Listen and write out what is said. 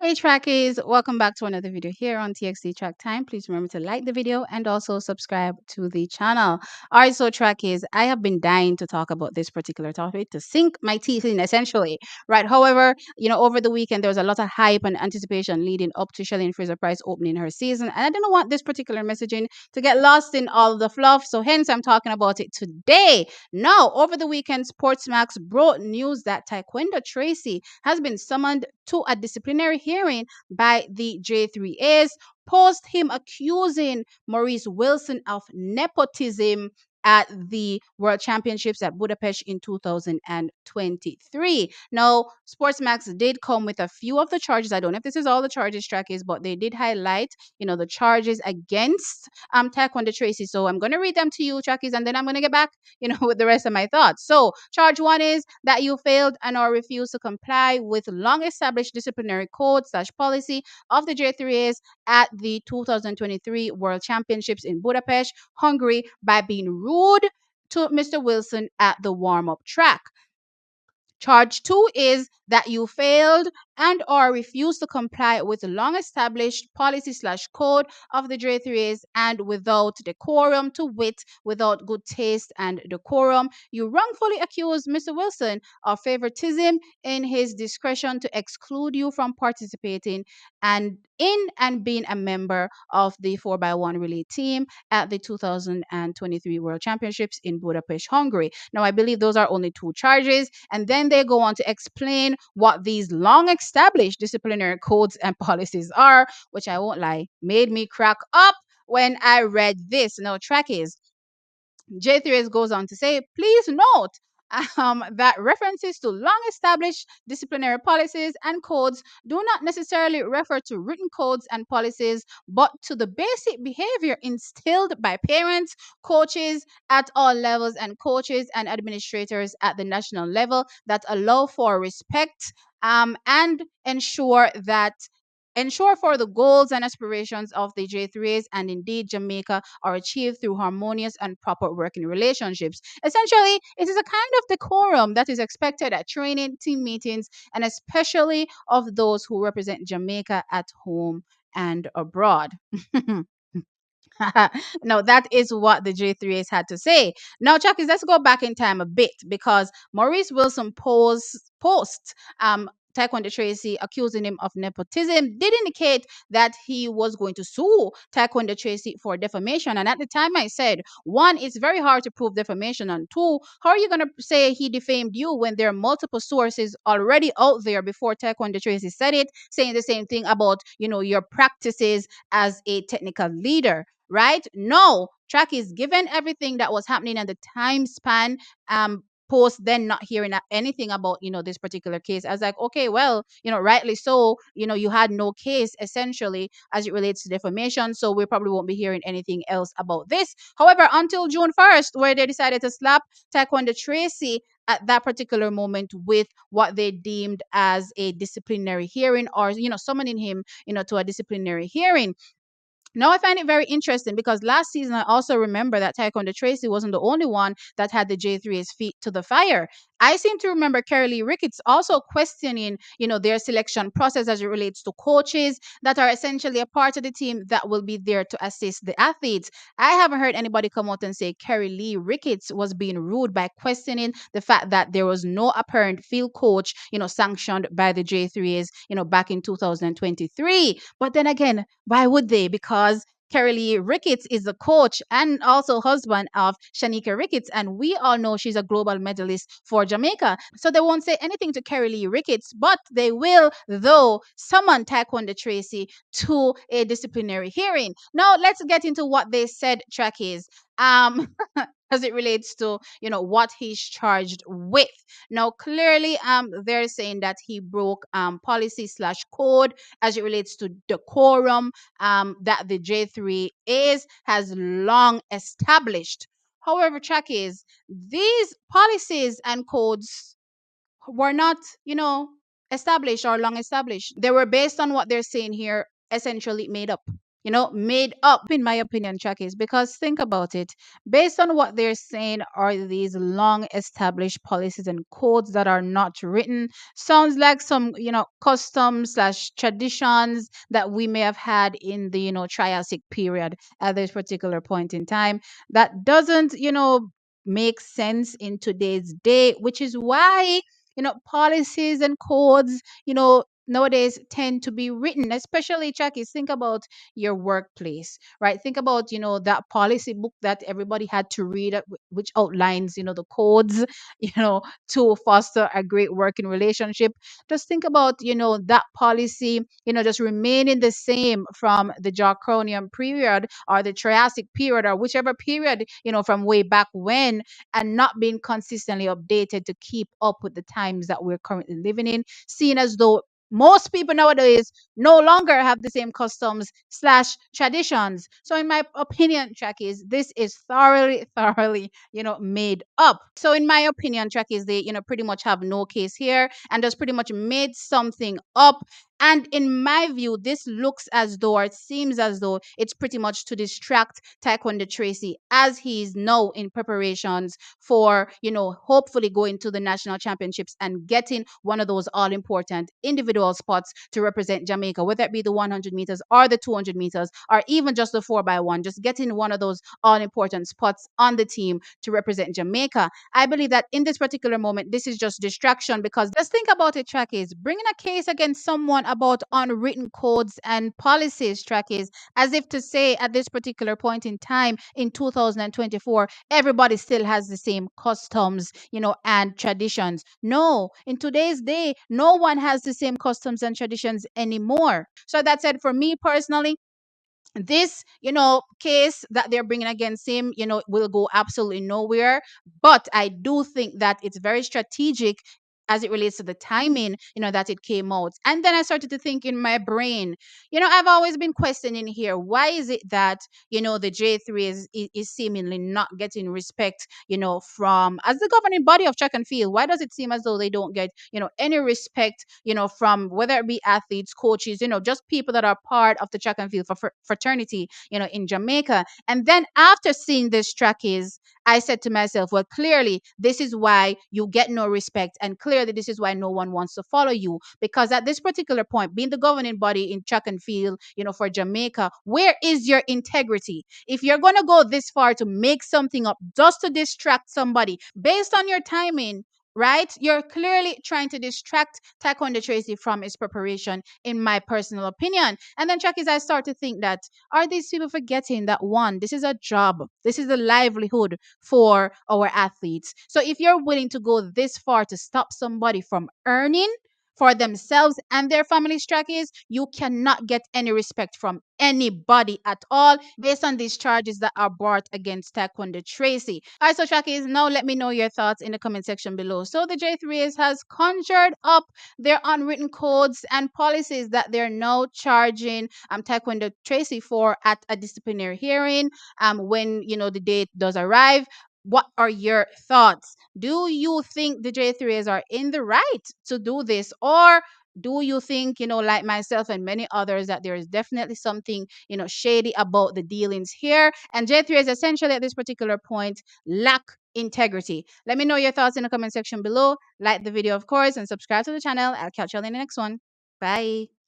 Hey trackies, welcome back to another video here on TXT Track Time. Please remember to like the video and also subscribe to the channel. All right, so trackies, I have been dying to talk about this particular topic to sink my teeth in essentially, right? However, over the weekend there was a lot of hype and anticipation leading up to Shelly-Ann Fraser-Price opening her season, and I didn't want this particular messaging to get lost in all the fluff, so hence I'm talking about it today. Now, over the weekend, Sportsmax broke news that Tyquendo Tracey has been summoned to a disciplinary hearing by the J3As, post him accusing Maurice Wilson of nepotism at the World Championships at Budapest in 2023. Now, Sportsmax did come with a few of the charges. I don't know if this is all the charges track is, but they did highlight, the charges against Taekwondo Tracey. So I'm going to read them to you, trackies, and then I'm going to get back, with the rest of my thoughts. So, charge one is that you failed and or refused to comply with long established disciplinary code slash policy of the J3As at the 2023 World Championships in Budapest, Hungary, by being rude to Mr. Wilson at the warm-up track. Charge two is that you failed and or refused to comply with the long established policy slash code of the J3As and without decorum, to wit, without good taste and decorum. You wrongfully accused Mr. Wilson of favoritism in his discretion to exclude you from participating and being a member of the 4x1 relay team at the 2023 World Championships in Budapest, Hungary. Now, I believe those are only two charges, and then they go on to explain what these long established disciplinary codes and policies are, which I won't lie, made me crack up when I read this. Now, track is J3S goes on to say, please note that references to long established disciplinary policies and codes do not necessarily refer to written codes and policies, but to the basic behavior instilled by parents, coaches at all levels, and coaches and administrators at the national level that allow for respect and ensure for the goals and aspirations of the J3s and indeed Jamaica are achieved through harmonious and proper working relationships. Essentially, it is a kind of decorum that is expected at training, team meetings, and especially of those who represent Jamaica at home and abroad. No, that is what the J3As had to say. Now, Chuckies, let's go back in time a bit because Maurice Wilson post Taekwondo Tracey accusing him of nepotism did indicate that he was going to sue Taekwondo Tracey for defamation. And at the time I said, one, it's very hard to prove defamation. And two, how are you going to say he defamed you when there are multiple sources already out there before Taekwondo Tracey said it, saying the same thing about, your practices as a technical leader, right? No, track is given everything that was happening at the time span, post then not hearing anything about this particular case. I was like, okay, well, rightly so, you had no case essentially as it relates to defamation, so we probably won't be hearing anything else about this. However, until June 1st, where they decided to slap Taekwondo Tracey at that particular moment with what they deemed as a disciplinary hearing, or summoning him to a disciplinary hearing. Now, I find it very interesting because last season I also remember that Tyquendo Tracey wasn't the only one that had the J3's feet to the fire. I seem to remember Kerry Lee Ricketts also questioning, their selection process as it relates to coaches that are essentially a part of the team that will be there to assist the athletes. I haven't heard anybody come out and say Kerry Lee Ricketts was being rude by questioning the fact that there was no apparent field coach, sanctioned by the J3s, back in 2023. But then again, why would they? Because Kerry Lee Ricketts is the coach and also husband of Shanika Ricketts, and we all know she's a global medalist for Jamaica. So they won't say anything to Kerry Lee Ricketts, but they will, though, summon Taekwondo Tracey to a disciplinary hearing. Now, let's get into what they said, trackies. As it relates to what he's charged with. Now, clearly, they're saying that he broke policy slash code as it relates to decorum that the J3 has long established. However, track is these policies and codes were not, established or long established. They were based on what they're saying here, essentially made up. made up, in my opinion, Chuck, is because think about it. Based on what they're saying are these long established policies and codes that are not written. Sounds like some, customs slash traditions that we may have had in the, Triassic period at this particular point in time that doesn't, make sense in today's day, which is why, policies and codes, nowadays tend to be written, especially Jackie. Think about your workplace, right? Think about, that policy book that everybody had to read, which outlines, the codes, you know, to foster a great working relationship. Just think about, that policy, just remaining the same from the Draconian period or the Triassic period or whichever period, from way back when, and not being consistently updated to keep up with the times that we're currently living in, seeing as though most people nowadays no longer have the same customs slash traditions. So in my opinion, Trackies, this is thoroughly, made up. So in my opinion, Trackies, they, pretty much have no case here and just pretty much made something up. And in my view, this looks as though, or it seems as though, it's pretty much to distract Taekwondo Tracy as he is now in preparations for, hopefully going to the national championships and getting one of those all important individual spots to represent Jamaica, whether it be the 100 meters or the 200 meters or even just the 4x1, just getting one of those all important spots on the team to represent Jamaica. I believe that in this particular moment, this is just distraction because just think about it, Trackies. Bringing a case against someone about unwritten codes and policies, Trackies, as if to say at this particular point in time in 2024, everybody still has the same customs, and traditions. No, in today's day, no one has the same customs and traditions anymore. So that said, for me personally, this case that they're bringing against him will go absolutely nowhere, but I do think that it's very strategic as it relates to the timing that it came out. And then I started to think in my brain, I've always been questioning here, why is it that the J3 is seemingly not getting respect from, as the governing body of track and field? Why does it seem as though they don't get any respect from, whether it be athletes, coaches, just people that are part of the track and field for fraternity, in Jamaica? And then after seeing this track is, I said to myself, well, clearly this is why you get no respect, and clearly this is why no one wants to follow you, because at this particular point, being the governing body in track and field, for Jamaica, where is your integrity? If you're going to go this far to make something up just to distract somebody based on your timing, right? You're clearly trying to distract Taekwondo Tracy from his preparation, in my personal opinion. And then, Chuck, as I start to think that, are these people forgetting that one, this is a job, this is a livelihood for our athletes. So if you're willing to go this far to stop somebody from earning for themselves and their families, trackies, you cannot get any respect from anybody at all based on these charges that are brought against Taekwondo Tracy. All right, so trackies, now let me know your thoughts in the comment section below. So the J3s has conjured up their unwritten codes and policies that they're now charging Taekwondo Tracy for at a disciplinary hearing when the date does arrive. What are your thoughts? Do you think the J3s are in the right to do this? Or do you think, like myself and many others, that there is definitely something, shady about the dealings here? And J3s essentially at this particular point lack integrity. Let me know your thoughts in the comment section below. Like the video, of course, and subscribe to the channel. I'll catch you all in the next one. Bye.